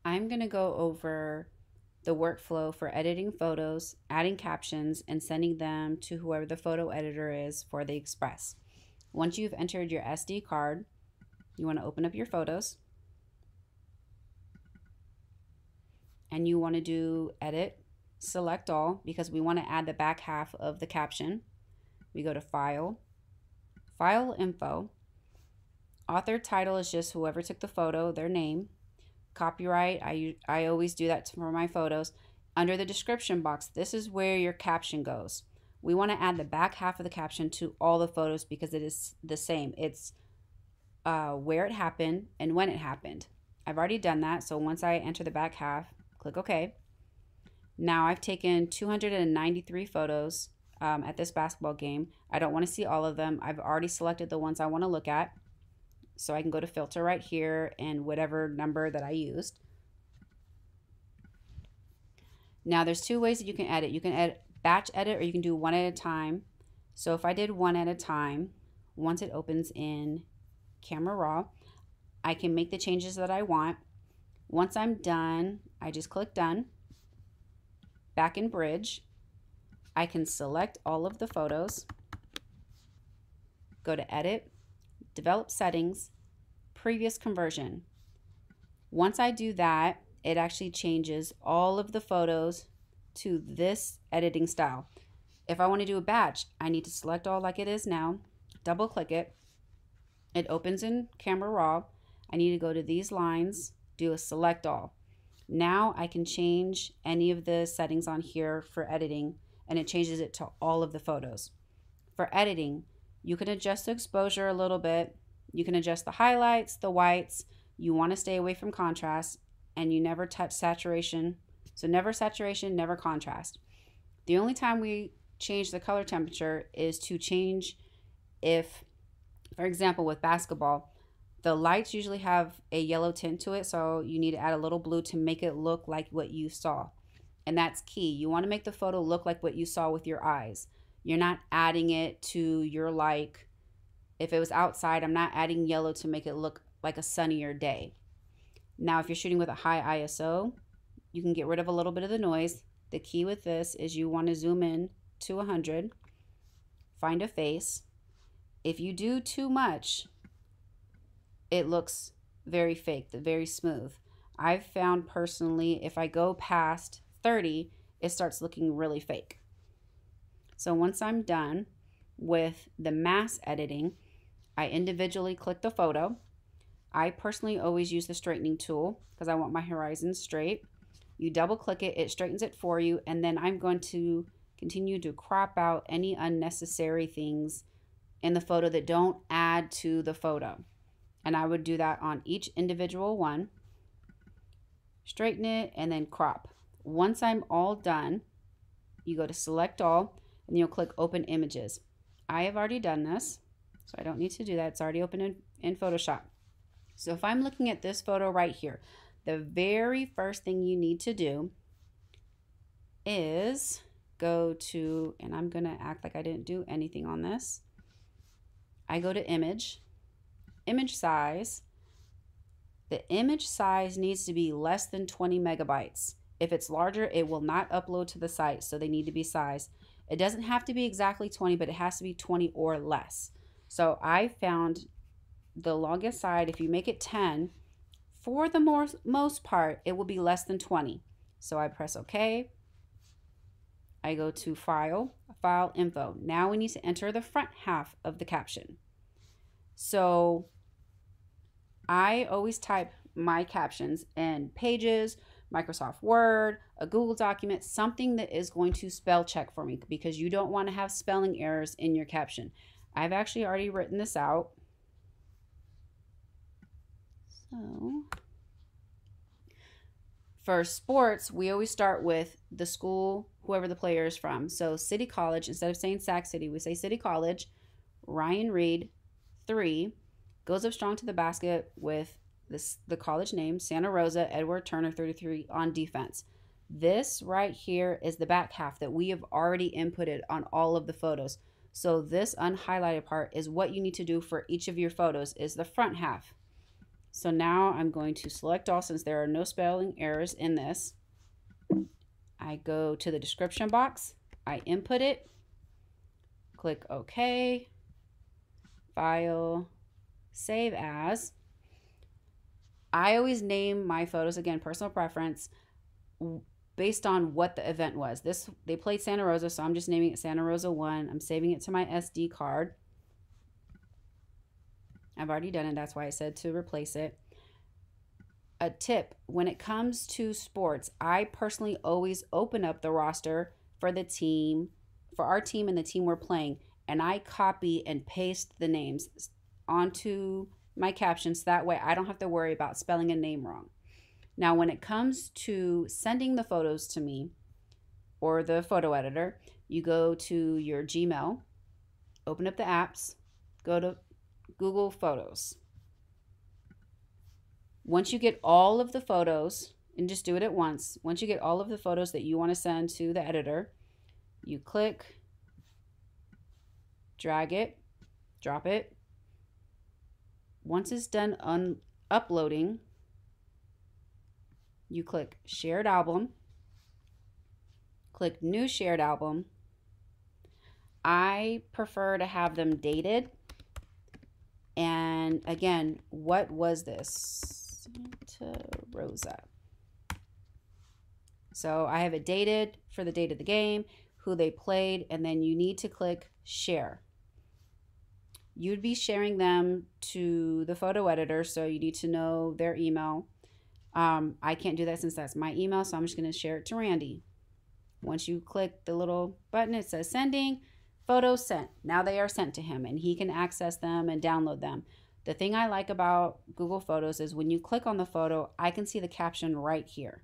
I'm going to go over the workflow for editing photos, adding captions, and sending them to whoever the photo editor is for the Express. Once you've entered your SD card, you want to open up your photos and you want to do edit, select all, because we want to add the back half of the caption. We go to File, File Info. Author title is just whoever took the photo, their name. Copyright, I always do that for my photos. Under the description box, this is where your caption goes. We want to add the back half of the caption to all the photos because it is the same. It's where it happened and when it happened. I've already done that, so once I enter the back half, click OK. Now I've taken 293 photos at this basketball game. I don't want to see all of them. I've already selected the ones I want to look at. So I can go to filter right here and whatever number that I used. Now there's two ways that you can edit. You can edit batch edit or you can do one at a time. So if I did one at a time, once it opens in Camera Raw, I can make the changes that I want. Once I'm done, I just click done. Back in Bridge, I can select all of the photos, go to edit, develop settings, previous conversion. Once I do that, it actually changes all of the photos to this editing style. If I want to do a batch, I need to select all like it is now, double click it. It opens in Camera Raw. I need to go to these lines, do a select all. Now I can change any of the settings on here for editing, and it changes it to all of the photos. For editing, you can adjust the exposure a little bit. You can adjust the highlights, the whites. You want to stay away from contrast, and you never touch saturation. So never saturation, never contrast. The only time we change the color temperature is to change if, for example, with basketball, the lights usually have a yellow tint to it, so you need to add a little blue to make it look like what you saw. And that's key. You want to make the photo look like what you saw with your eyes. You're not adding it to your like. If it was outside, I'm not adding yellow to make it look like a sunnier day. Now, if you're shooting with a high ISO, you can get rid of a little bit of the noise. The key with this is you want to zoom in to 100, find a face. If you do too much, it looks very fake, very smooth. I've found personally, if I go past 30, it starts looking really fake. So once I'm done with the mass editing, I individually click the photo. I personally always use the straightening tool because I want my horizon straight. You double click it, it straightens it for you, and then I'm going to continue to crop out any unnecessary things in the photo that don't add to the photo. And I would do that on each individual one. Straighten it and then crop. Once I'm all done, you go to select all and you'll click open images. I have already done this, so I don't need to do that. It's already open in Photoshop. So if I'm looking at this photo right here, the very first thing you need to do is go to, and I'm going to act like I didn't do anything on this. I go to image size. The image size needs to be less than 20 megabytes. If it's larger, it will not upload to the site, so they need to be sized. It doesn't have to be exactly 20, but it has to be 20 or less. So I found the longest side, if you make it 10, for the most part, it will be less than 20. So I press OK. I go to File, File Info. Now we need to enter the front half of the caption. So I always type my captions in Pages, Microsoft Word, a Google document, something that is going to spell check for me because you don't want to have spelling errors in your caption. I've actually already written this out. So for sports, we always start with the school, whoever the player is from. So City College, instead of saying Sac City, we say City College. Ryan Reed, 3, goes up strong to the basket with the college name, Santa Rosa, Edward Turner, 33, on defense. This right here is the back half that we have already inputted on all of the photos. So this unhighlighted part is what you need to do for each of your photos, is the front half. So now I'm going to select all since there are no spelling errors in this. I go to the description box, I input it, click OK, File, Save As. I always name my photos, again, personal preference, based on what the event was. They played Santa Rosa, so I'm just naming it Santa Rosa 1. I'm saving it to my SD card. I've already done it, that's why I said to replace it. A tip, when it comes to sports, I personally always open up the roster for the team, for our team and the team we're playing, and I copy and paste the names onto my captions. That way I don't have to worry about spelling a name wrong. Now, when it comes to sending the photos to me or the photo editor, you go to your Gmail, open up the apps, go to Google Photos. Once you get all of the photos, and just do it at once, once you get all of the photos that you want to send to the editor, you click, drag it, drop it. Once it's done uploading, you click Shared Album, click New Shared Album. I prefer to have them dated. And again, what was this? Santa Rosa. So I have it dated for the date of the game, who they played, and then you need to click Share. You'd be sharing them to the photo editor, so you need to know their email. I can't do that since that's my email, so I'm just going to share it to Randy. Once you click the little button, it says sending, photos sent. Now they are sent to him, and he can access them and download them. The thing I like about Google Photos is when you click on the photo, I can see the caption right here.